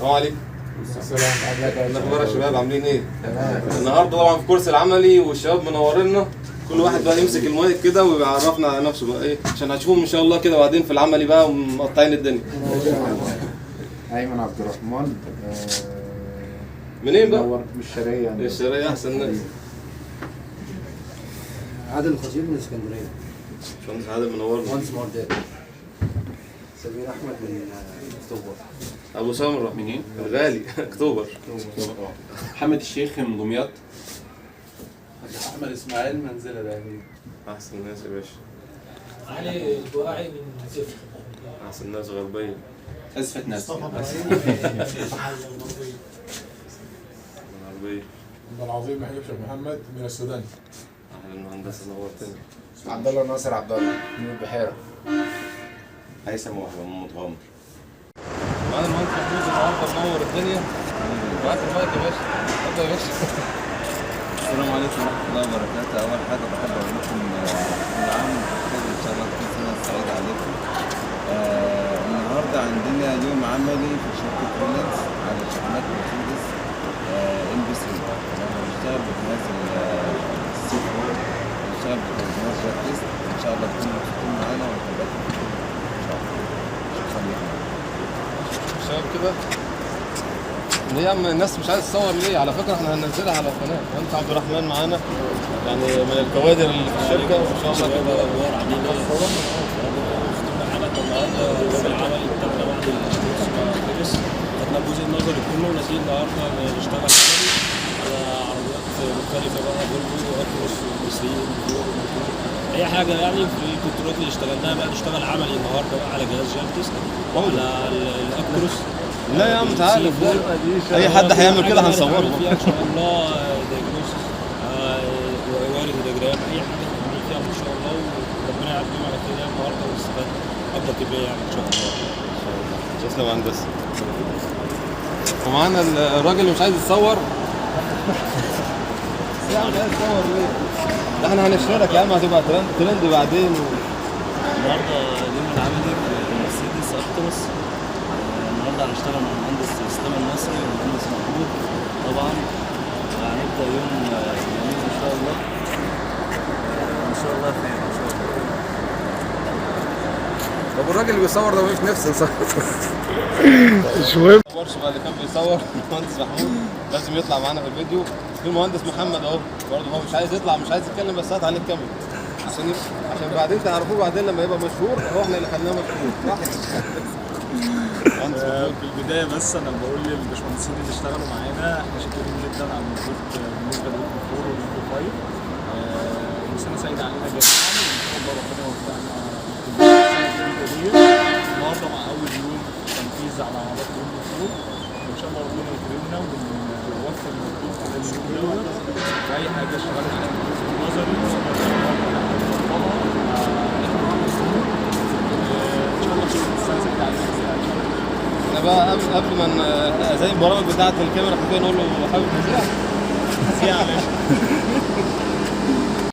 السلام عليكم. السلام عليكم. الاخبار يا شباب عاملين ايه؟ النهارده طبعا في كورس العملي والشباب منورينا، كل واحد بقى يمسك المايك كده ويعرفنا على نفسه بقى ايه عشان هتشوفهم ان شاء الله كده وبعدين في العملي بقى ومقطعين الدنيا. ايمن عبد الرحمن. منين بقى؟ من الشرقية. من الشرقية احسن ناس. عادل الخطيب من اسكندريه. باشمهندس عادل منورنا. مهندس معدات. سمير احمد من اكتوبر. ابو سمره منين؟ الغالي اكتوبر. محمد الشيخ من دمياط. احمد اسماعيل منزله الامين. احسن ناس يا باشا. علي البقاعي من زفت. احسن ناس غربيه. أزفت ناس. غربيه. عبد العظيم محمد شيخ محمد من السودان. اهلا مهندس نورتنا. عبد الله ناصر عبد الله من البحيرة. هيثم محمود غامر. معانا المهندس محمود النهارده منور الدنيا. معاك المايك يا باشا. اتفضل يا باشا. السلام عليكم ورحمة الله وبركاته. أول حاجة بحب أقول لكم كل عام وأنتم إن شاء الله تكون سنة سعيدة عليكم. النهاردة عندنا يوم عملي في شركة ريلانس على شحنات مرسيدس ام بي 3. بنشتغل بجهاز السي 4، بنشتغل بجهاز جاك تيست. إن شاء الله تكونوا مبسوطين معانا ونتابعكم إن شاء الله. شكرا لكم. شباب كده ليه يا عم الناس مش عايز تصور ليه؟ على فكره احنا هننزلها على القناه. انت عبد الرحمن معانا يعني من الكوادر اللي في الشركه وان شاء الله كده الادوار عمليه حلقه النهارده اليوم العملي بتاعنا بعد الكورس ما خلص. خدنا الجزء النظري كله ونازلين النهارده نشتغل عملي على عربيات مختلفه بقى فولفو واكروس ومرسيدس اي حاجه يعني في الكنترولات اللي اشتغلناها بقى نشتغل عملي النهارده بقى على جهاز جالتس وعلى الاكروس. لا يا عم انت عارف اي حد هيعمل كده هنصوره فيها ان شاء الله دايجنوستس وارد دياجرام اي حاجه هنعمل فيها ان شاء الله وربنا يعدينا على كده النهارده ونستفاد افضل كبير يعني ان شاء الله. تسلم يا هندسه. ومعانا الراجل اللي مش عايز يتصور. يا عم عايز تصور ليه؟ ده احنا هنشهرك يا عم هتبقى ترند بعدين النهارده اليوم العملي في مرسيدس اكتروس. النهارده هنشتغل مع المهندس اسلام النصري والمهندس محمود طبعا. هنبدا يوم جميل ان شاء الله. ان شاء الله خير ان شاء الله. طب الراجل اللي بيصور ده مش نفسه نصور. مش مهم. ما صورش بقى اللي كان بيصور المهندس محمود لازم يطلع معانا في الفيديو. في المهندس محمد اهو برضه هو مش عايز يطلع مش عايز يتكلم بس هات عليه الكاميرا عشان بعدين تعرفوه بعدين لما يبقى مشهور هو احنا اللي خليناه مشهور صح؟ في البدايه بس انا بقول للباشمهندسين اللي اشتغلوا معانا احنا شاكرين جدا على المجهود بالنسبه للكو 4 والكو 5 وسنه سعيده علينا جميعا وان شاء الله ربنا يوفقنا في السنه الجديده دي. النهارده مع اول يوم تنفيذ على عربات الام 4 وان شاء الله ربنا يكرمنا ونوفر المجهود على اليوم دوت في اي حاجه اشتغلنا عليها في الجزء النظري ان شاء الله السنه سعيده علينا. احنا بقى قبل ما زي البرامج بتاعت الكاميرا احنا نقول له حابب تذيع؟ يا باشا